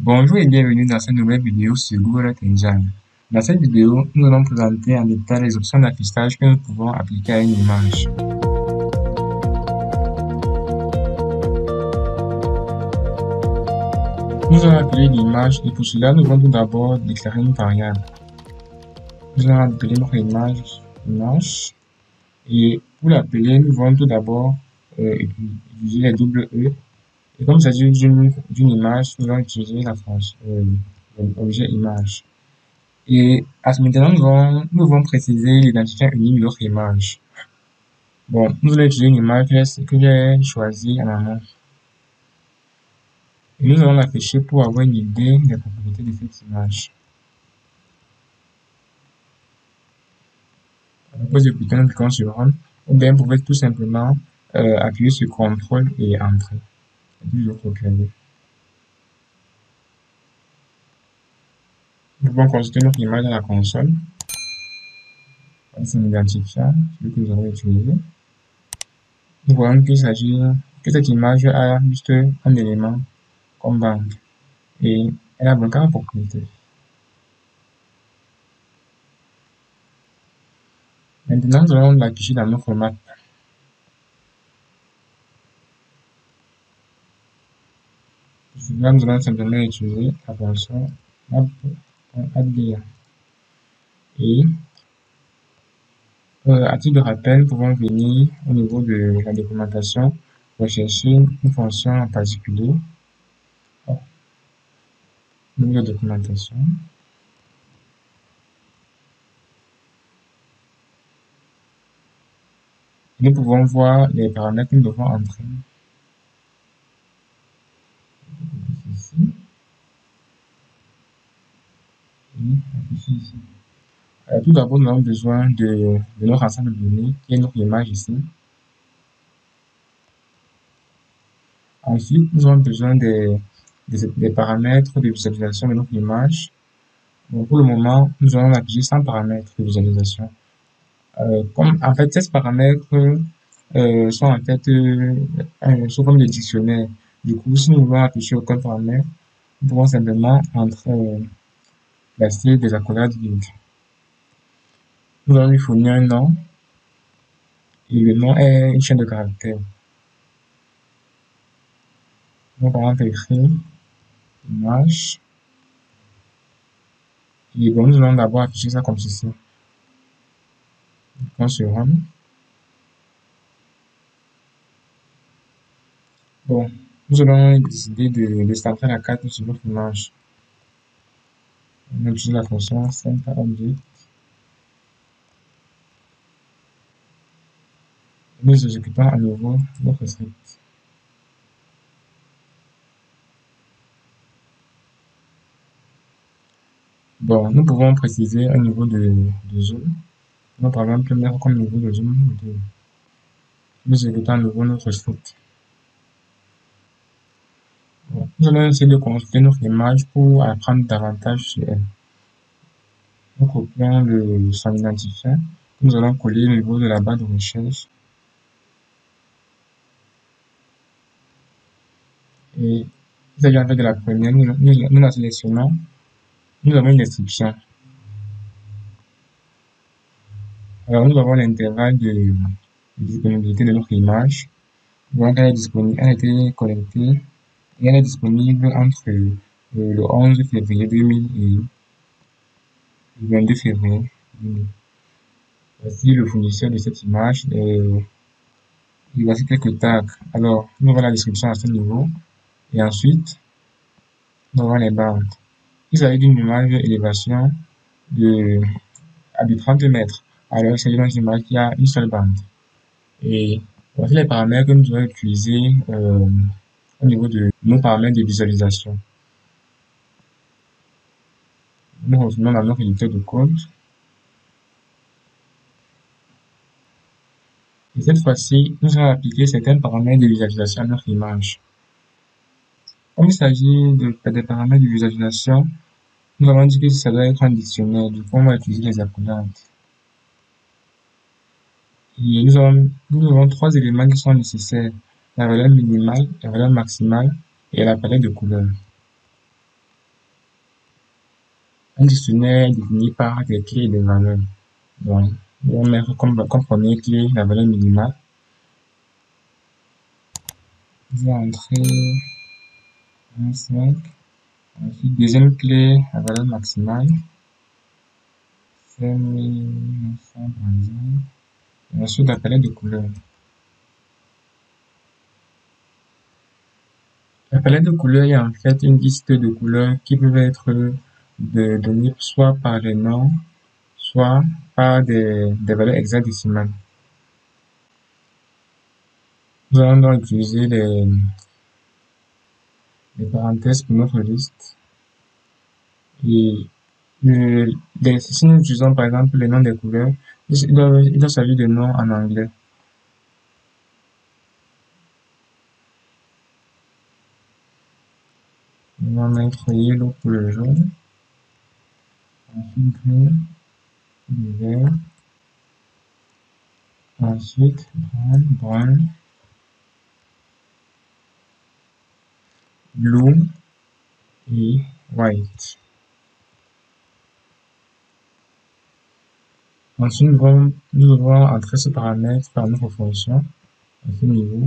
Bonjour et bienvenue dans cette nouvelle vidéo sur Google Earth Engine. Dans cette vidéo, nous allons présenter en détail les options d'affichage que nous pouvons appliquer à une image. Nous allons appeler l'image et pour cela, nous allons tout d'abord déclarer une variable. Nous allons appeler notre image et pour l'appeler, nous allons tout d'abord utiliser les double E. Et comme il s'agit d'une image, nous allons utiliser l'objet image. Et à ce maintenant, nous allons préciser l'identifiant unique de notre image. Bon, nous allons utiliser une image que j'ai choisie en amont. Et nous allons l'afficher pour avoir une idée des propriétés de cette image. Pour exécuter, nous cliquons sur Run, ou bien vous pouvez tout simplement appuyer sur CTRL et Entrée. Et puis, je vais recopier. Nous pouvons consulter notre image dans la console. C'est un identifiant, celui que nous allons utiliser. Nous voyons qu'il s'agit que cette image a juste un élément comme banque et elle a 24 propriétés. Maintenant, nous allons l'afficher dans notre map. Là, nous allons simplement utiliser la fonction map.add. Et à titre de rappel, nous pouvons venir au niveau de la documentation, rechercher une fonction en particulier. Au niveau de documentation. Nous pouvons voir les paramètres que nous devons entrer. Ici. Et afficher ici. Tout d'abord, nous avons besoin de notre ensemble de données, qui est notre image ici. Ensuite, nous avons besoin des paramètres de visualisation de notre image. Donc, pour le moment, nous allons afficher 100 paramètres de visualisation. Comme en fait, ces paramètres sont en fait sont comme des dictionnaires. Du coup, si nous voulons afficher aucun paramètre, nous pouvons simplement placer des accolades vides. Nous allons lui fournir un nom et le nom est une chaîne de caractères. Donc, par exemple, écrire image. Et bon, nous allons d'abord afficher ça comme ceci. Cliquons sur Run. Bon, nous allons décider de centrer la carte sur notre image. On utilise la fonction center object. Nous exécutons à nouveau notre script. Bon, nous pouvons préciser un niveau de zoom. Nous, par exemple, mettre comme niveau de zoom 2. Nous exécutons à nouveau notre script. Bon, nous allons essayer de consulter notre image pour apprendre davantage sur elle. Nous copions son identifiant. Nous allons coller au niveau de la barre de recherche. Et il s'agit en fait de la première. Nous la sélectionnons. Nous avons une description. Alors, nous avons l'intervalle de disponibilité de notre image. Nous voyons qu'elle est disponible, elle a été collectée et elle est disponible entre le 11 février 2000 et le 22 février 2000. Voici le fournisseur de cette image et voici quelques tags. Alors, nous avons la description à ce niveau et ensuite, nous avons les bandes. Il s'agit d'une image élévation de 30 mètres. Alors, il s'agit d'une image qui a une seule bande. Et voici les paramètres que nous devons utiliser au niveau de nos paramètres de visualisation. Nous revenons dans notre éditeur de code. Et cette fois-ci, nous allons appliquer certains paramètres de visualisation à notre image. Comme il s'agit des paramètres de visualisation, nous avons dit que ça doit être un dictionnaire. Du coup, on va utiliser les accolades. Et nous avons 3 éléments qui sont nécessaires. La valeur minimale, la valeur maximale et la palette de couleurs. Un dictionnaire est défini par des clés et des valeurs. Donc, on va mettre comme première clé la valeur minimale. Je vais entrer 5. Ensuite, deuxième clé, la valeur maximale. 5900 par exemple. Et ensuite, la palette de couleurs. La palette de couleurs est en fait une liste de couleurs qui peuvent être données soit par les noms, soit par des valeurs hexadécimales. Nous allons donc utiliser les parenthèses pour notre liste. Et si nous utilisons par exemple les noms des couleurs, il doit s'agir de noms en anglais. On va mettre yellow pour le jaune, ensuite green pour le vert, ensuite brown, blue et white. Ensuite, nous devons entrer ce paramètre par notre fonction à ce niveau.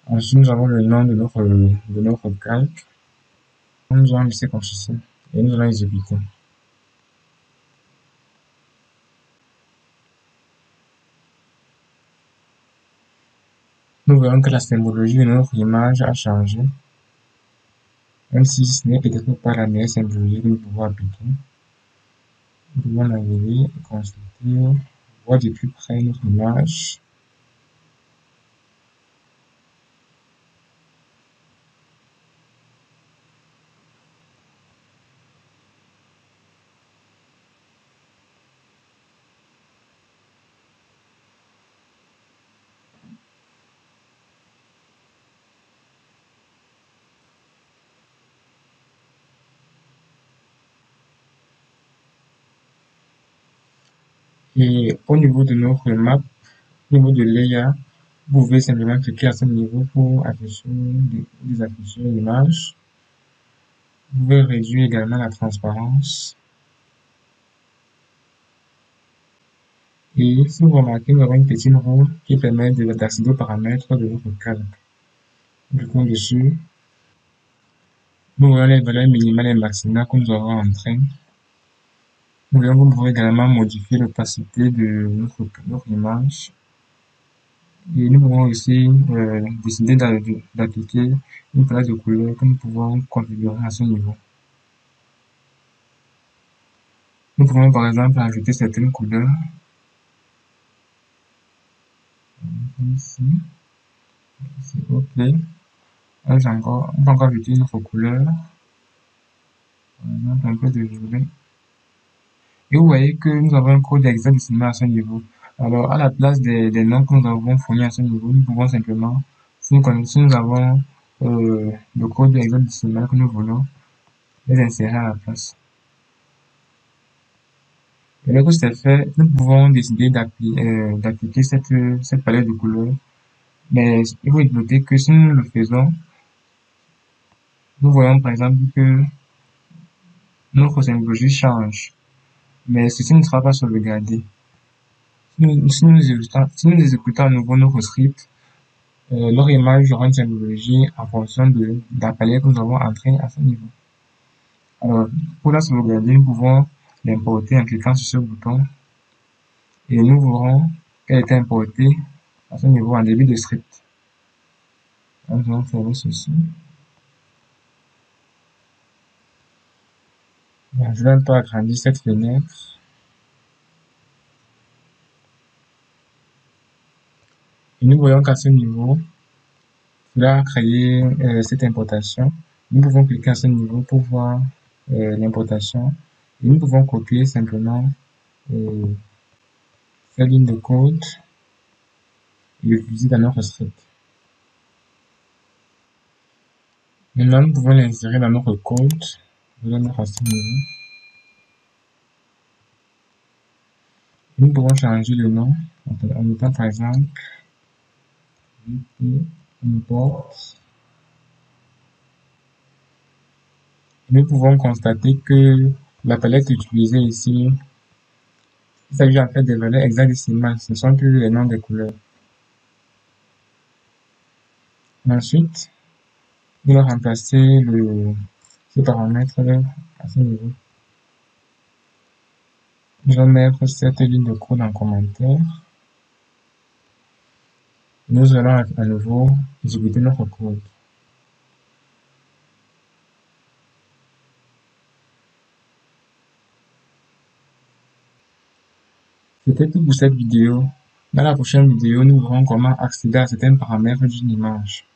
Ensuite, nous avons le nom de notre calque. Nous allons laisser comme ceci et nous allons exécuter. Nous voyons que la symbologie de notre image a changé, même si ce n'est peut-être pas la meilleure symbologie que nous pouvons appliquer. Nous pouvons naviguer, consulter, voir de plus près notre image. Et au niveau de notre map, au niveau de layout, vous pouvez simplement cliquer à ce niveau pour désafficher l'image. Vous pouvez réduire également la transparence. Et si vous remarquez, nous avons une petite roue qui permet d'accéder aux paramètres de notre calque. Cliquons dessus. Nous voyons les valeurs minimales et maximales que nous aurons entrées. Nous pouvons également modifier l'opacité de notre image. Et nous pouvons aussi décider d'appliquer une palette de couleurs que nous pouvons configurer à ce niveau. Nous pouvons par exemple ajouter certaines couleurs. Ici, c'est OK. On peut encore ajouter une autre couleur. Par exemple, un peu de violet. Et vous voyez que nous avons un code hexadécimal à ce niveau. Alors, à la place des noms que nous avons fournis à ce niveau, nous pouvons simplement, si nous avons le code hexadécimal que nous voulons, les insérer à la place. Et lorsque c'est fait, nous pouvons décider d'appliquer cette palette de couleurs. Mais il faut noter que si nous le faisons, nous voyons par exemple que notre symbologie change. Mais ceci ne sera pas sauvegardé. Si nous exécutons à nouveau notre script, leur image aura une symbologie en fonction de la palette que nous avons entrée à ce niveau. Alors, pour la sauvegarder, nous pouvons l'importer en cliquant sur ce bouton et nous verrons qu'elle est importée à ce niveau en début de script. Nous allons faire ceci. Je vais un peu agrandir cette fenêtre. Et nous voyons qu'à ce niveau, cela a créé cette importation. Nous pouvons cliquer à ce niveau pour voir l'importation. Et nous pouvons copier simplement cette ligne de code et l'utiliser dans notre script. Maintenant, nous pouvons l'insérer dans notre code. Je vais le mettre à ce niveau. Nous pouvons changer le nom en mettant par exemple import nous pouvons constater que la palette utilisée ici, il s'agit en fait des valeurs hexadécimales, ce ne sont plus les noms des couleurs. Ensuite, nous allons remplacer ce paramètre à ce niveau. Nous allons mettre cette ligne de code en commentaire. Nous allons à nouveau exécuter notre code. C'était tout pour cette vidéo. Dans la prochaine vidéo, nous verrons comment accéder à certains paramètres d'une image.